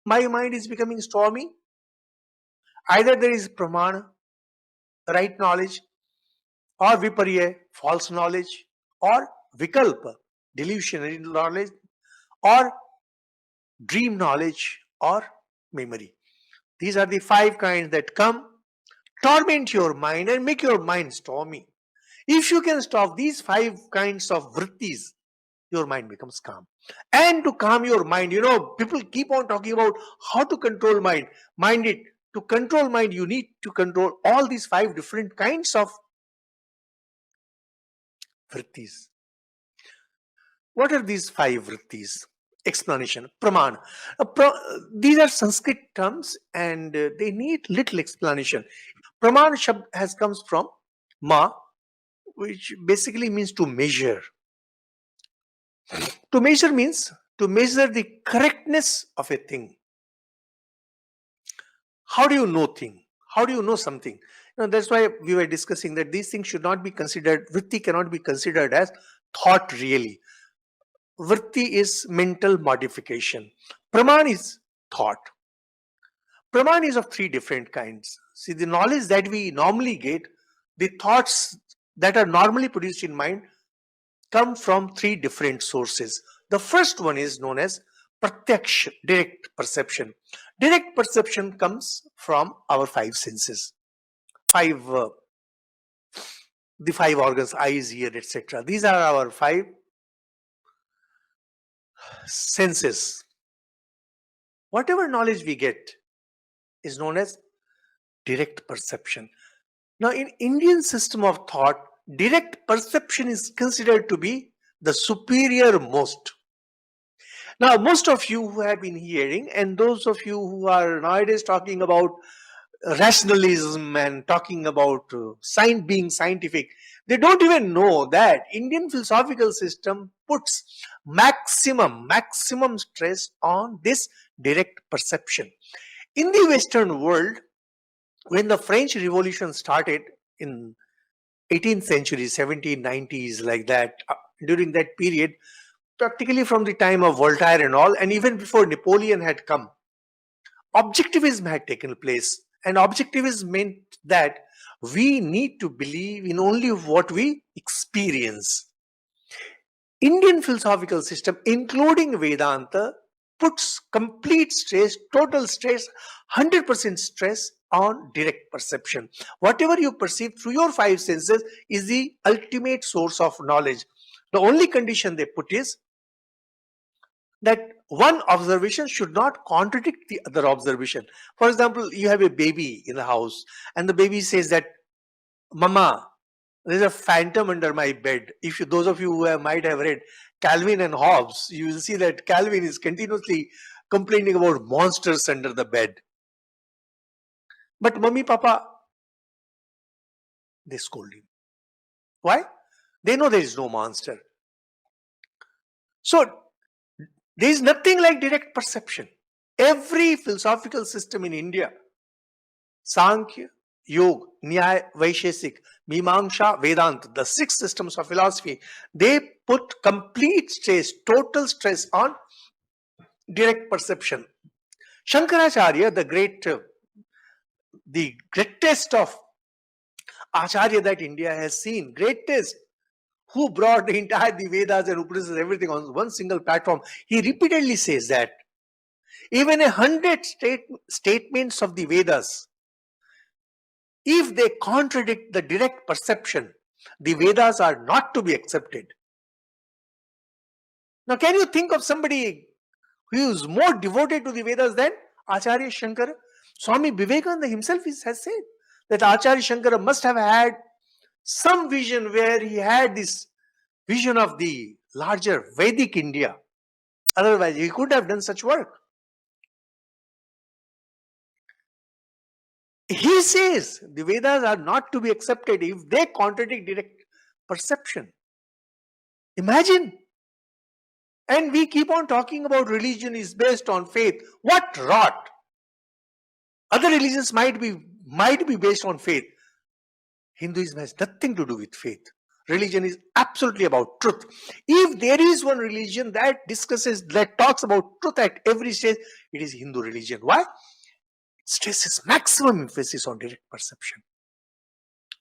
my mind is becoming stormy. Either there is pramana, right knowledge, or viparya, false knowledge, or vikalpa, delusionary knowledge, or dream knowledge, or memory. These are the five kinds that come, torment your mind and make your mind stormy. If you can stop these five kinds of vrittis, your mind becomes calm. And to calm your mind, people keep on talking about how to control mind. Mind it. To control mind, you need to control all these five different kinds of vrittis. What are these five vrittis? Explanation. Praman. These are Sanskrit terms and they need little explanation. Praman Shabd has comes from ma, which basically means to measure. To measure means to measure the correctness of a thing. How do you know thing? How do you know something? That's why we were discussing that these things should not be considered, vritti cannot be considered as thought really. Vritti is mental modification. Praman is thought. Praman is of three different kinds. See, the knowledge that we normally get, the thoughts that are normally produced in mind come from three different sources. The first one is known as pratyaksha, direct perception. Direct perception comes from our five senses. The five organs, eyes, ear, etc. These are our five senses. Whatever knowledge we get is known as direct perception. Now, in Indian system of thought, direct perception is considered to be the superior most. Now, most of you who have been hearing, and those of you who are nowadays talking about rationalism and talking about science being scientific, they don't even know that Indian philosophical system puts maximum stress on this direct perception. In the Western world, when the French Revolution started in 18th century, 1790s, like that, during that period, practically from the time of Voltaire and all, and even before Napoleon had come, objectivism had taken place. And objectivism meant that we need to believe in only what we experience. Indian philosophical system, including Vedanta, puts complete stress, total stress, 100% stress on direct perception. Whatever you perceive through your five senses is the ultimate source of knowledge. The only condition they put is that one observation should not contradict the other observation. For example, you have a baby in the house and the baby says that, Mama, there's a phantom under my bed. If you, those of you who might have read Calvin and Hobbes, you will see that Calvin is continuously complaining about monsters under the bed. But Mummy, Papa, they scold him. Why? They know there is no monster. So, there is nothing like direct perception. Every philosophical system in India, Sankhya, Yoga, Nyaya, Vaishesik, Mimamsha, Vedanta, the six systems of philosophy, they put complete stress, total stress on direct perception. Shankaracharya, the greatest of Acharya that India has seen, greatest, who brought the entire the Vedas and Upanishads, everything on one single platform, he repeatedly says that even 100 statements of the Vedas, if they contradict the direct perception, the Vedas are not to be accepted. Now, can you think of somebody who is more devoted to the Vedas than Acharya Shankara? Swami Vivekananda himself has said that Acharya Shankara must have had some vision where he had this vision of the larger Vedic India. Otherwise, he could have done such work. He says the Vedas are not to be accepted if they contradict direct perception. Imagine. And we keep on talking about religion is based on faith. What rot! Other religions might be based on faith. Hinduism has nothing to do with faith. Religion is absolutely about truth. If there is one religion that talks about truth at every stage, it is Hindu religion. Why? It stresses maximum emphasis on direct perception.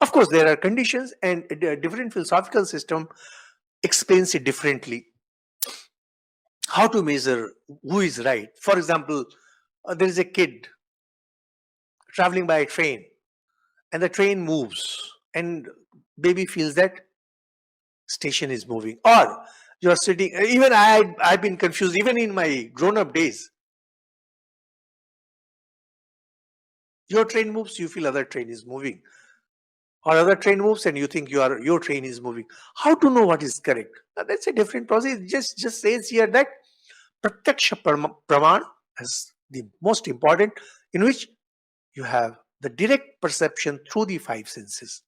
Of course, there are conditions, and a different philosophical system explains it differently. How to measure who is right? For example, there is a kid traveling by a train, and the train moves, and baby feels that station is moving, or you're sitting. Even I've been confused even in my grown-up days. Your train moves, you feel other train is moving, or other train moves and you think your train is moving. How to know what is correct? Now, that's a different process. It just says here that pratyaksha praman is the most important, in which you have the direct perception through the five senses.